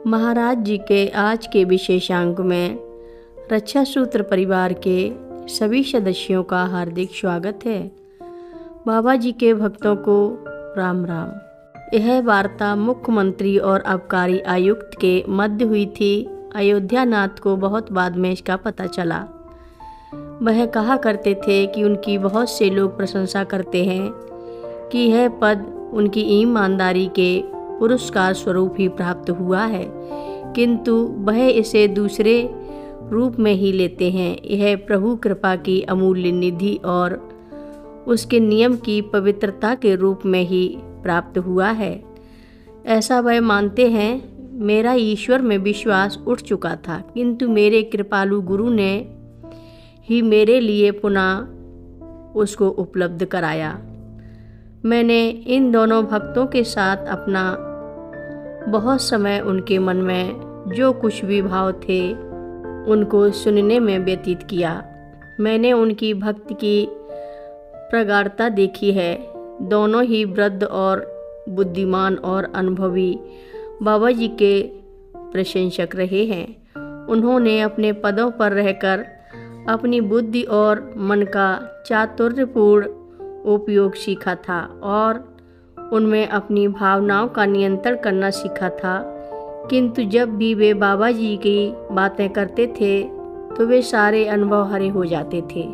महाराज जी के आज के विशेषांक में रक्षा सूत्र परिवार के सभी सदस्यों का हार्दिक स्वागत है। बाबा जी के भक्तों को राम राम। यह वार्ता मुख्यमंत्री और आबकारी आयुक्त के मध्य हुई थी। अयोध्या नाथ को बहुत बाद में इसका पता चला। वह कहा करते थे कि उनकी बहुत से लोग प्रशंसा करते हैं कि यह पद उनकी ईमानदारी के पुरस्कार स्वरूप ही प्राप्त हुआ है, किंतु वह इसे दूसरे रूप में ही लेते हैं। यह प्रभु कृपा की अमूल्य निधि और उसके नियम की पवित्रता के रूप में ही प्राप्त हुआ है, ऐसा वह मानते हैं। मेरा ईश्वर में विश्वास उठ चुका था, किंतु मेरे कृपालु गुरु ने ही मेरे लिए पुनः उसको उपलब्ध कराया। मैंने इन दोनों भक्तों के साथ अपना बहुत समय उनके मन में जो कुछ भी भाव थे उनको सुनने में व्यतीत किया। मैंने उनकी भक्ति की प्रगाढ़ता देखी है। दोनों ही वृद्ध और बुद्धिमान और अनुभवी बाबा जी के प्रशंसक रहे हैं। उन्होंने अपने पदों पर रहकर अपनी बुद्धि और मन का चातुर्यपूर्ण उपयोग सीखा था और उनमें अपनी भावनाओं का नियंत्रण करना सीखा था। किंतु जब भी वे बाबा जी की बातें करते थे तो वे सारे अनुभव हरे हो जाते थे।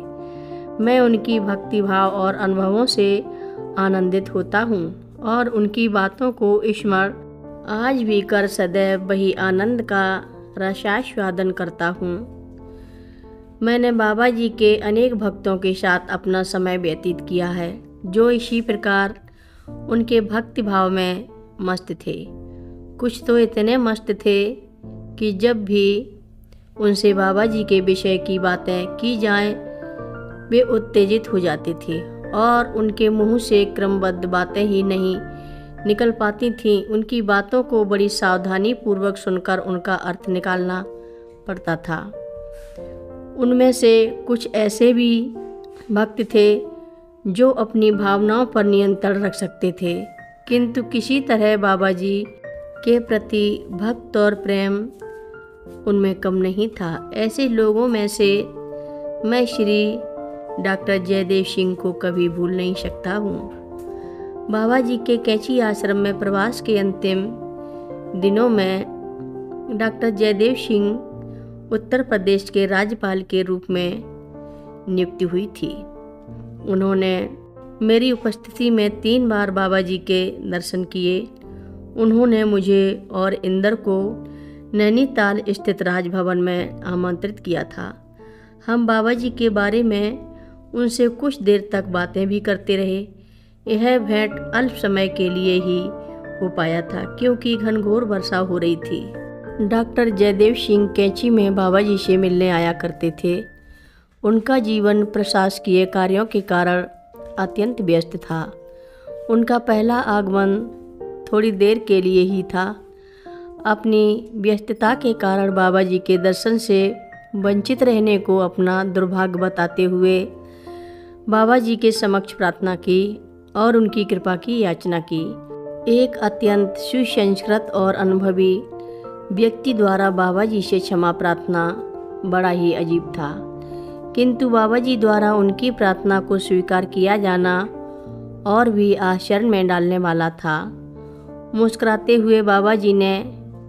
मैं उनकी भक्ति भाव और अनुभवों से आनंदित होता हूँ और उनकी बातों को स्मरण आज भी कर सदैव वही आनंद का रसास्वादन करता हूँ। मैंने बाबा जी के अनेक भक्तों के साथ अपना समय व्यतीत किया है, जो इसी प्रकार उनके भक्ति भाव में मस्त थे। कुछ तो इतने मस्त थे कि जब भी उनसे बाबा जी के विषय की बातें की जाएं, वे उत्तेजित हो जाते थे और उनके मुंह से क्रमबद्ध बातें ही नहीं निकल पाती थीं। उनकी बातों को बड़ी सावधानी पूर्वक सुनकर उनका अर्थ निकालना पड़ता था। उनमें से कुछ ऐसे भी भक्त थे जो अपनी भावनाओं पर नियंत्रण रख सकते थे, किंतु किसी तरह बाबा जी के प्रति भक्त और प्रेम उनमें कम नहीं था। ऐसे लोगों में से मैं श्री डॉक्टर जयदेव सिंह को कभी भूल नहीं सकता हूँ। बाबा जी के कैंची आश्रम में प्रवास के अंतिम दिनों में डॉक्टर जयदेव सिंह उत्तर प्रदेश के राज्यपाल के रूप में नियुक्ति हुई थी। उन्होंने मेरी उपस्थिति में 3 बार बाबा जी के दर्शन किए। उन्होंने मुझे और इंदर को नैनीताल स्थित राजभवन में आमंत्रित किया था। हम बाबा जी के बारे में उनसे कुछ देर तक बातें भी करते रहे। यह भेंट अल्प समय के लिए ही हो पाया था, क्योंकि घनघोर वर्षा हो रही थी। डॉक्टर जयदेव सिंह कैंची में बाबा जी से मिलने आया करते थे। उनका जीवन प्रशासकीय कार्यों के कारण अत्यंत व्यस्त था। उनका पहला आगमन थोड़ी देर के लिए ही था। अपनी व्यस्तता के कारण बाबा जी के दर्शन से वंचित रहने को अपना दुर्भाग्य बताते हुए बाबा जी के समक्ष प्रार्थना की और उनकी कृपा की याचना की। एक अत्यंत सुसंस्कृत और अनुभवी व्यक्ति द्वारा बाबा जी से क्षमा प्रार्थना बड़ा ही अजीब था, किंतु बाबा जी द्वारा उनकी प्रार्थना को स्वीकार किया जाना और भी आश्चर्य में डालने वाला था। मुस्कुराते हुए बाबा जी ने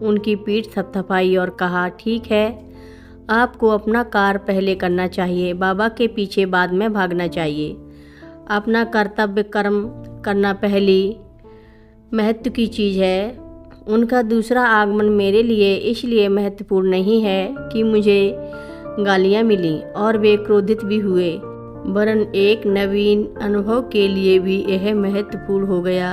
उनकी पीठ थपथपाई और कहा, ठीक है, आपको अपना कार्य पहले करना चाहिए, बाबा के पीछे बाद में भागना चाहिए। अपना कर्तव्य कर्म करना पहली महत्व की चीज़ है। उनका दूसरा आगमन मेरे लिए इसलिए महत्वपूर्ण नहीं है कि मुझे गालियाँ मिली और वे क्रोधित भी हुए, वरन एक नवीन अनुभव के लिए भी यह महत्वपूर्ण हो गया।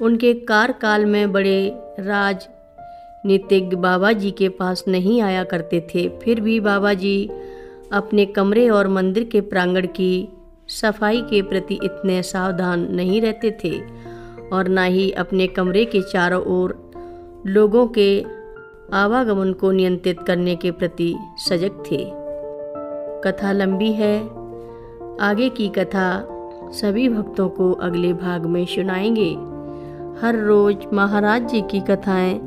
उनके कार्यकाल में बड़े राजनीतिज्ञ बाबा जी के पास नहीं आया करते थे, फिर भी बाबा जी अपने कमरे और मंदिर के प्रांगण की सफाई के प्रति इतने सावधान नहीं रहते थे और न ही अपने कमरे के चारों ओर लोगों के आवागमन को नियंत्रित करने के प्रति सजग थे। कथा लंबी है। आगे की कथा सभी भक्तों को अगले भाग में सुनाएंगे। हर रोज महाराज जी की कथाएं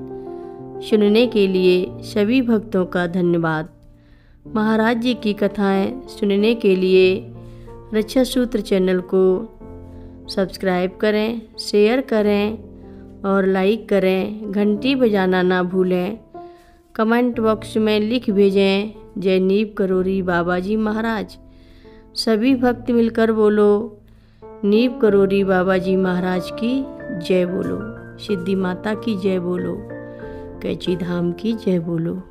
सुनने के लिए सभी भक्तों का धन्यवाद। महाराज जी की कथाएं सुनने के लिए रक्षा सूत्र चैनल को सब्सक्राइब करें, शेयर करें और लाइक करें। घंटी बजाना ना भूलें। कमेंट बॉक्स में लिख भेजें, जय नीव करोरी बाबा जी महाराज। सभी भक्त मिलकर बोलो, नीव करोरी बाबा जी महाराज की जय बोलो। सिद्धि माता की जय बोलो। कैची धाम की जय बोलो।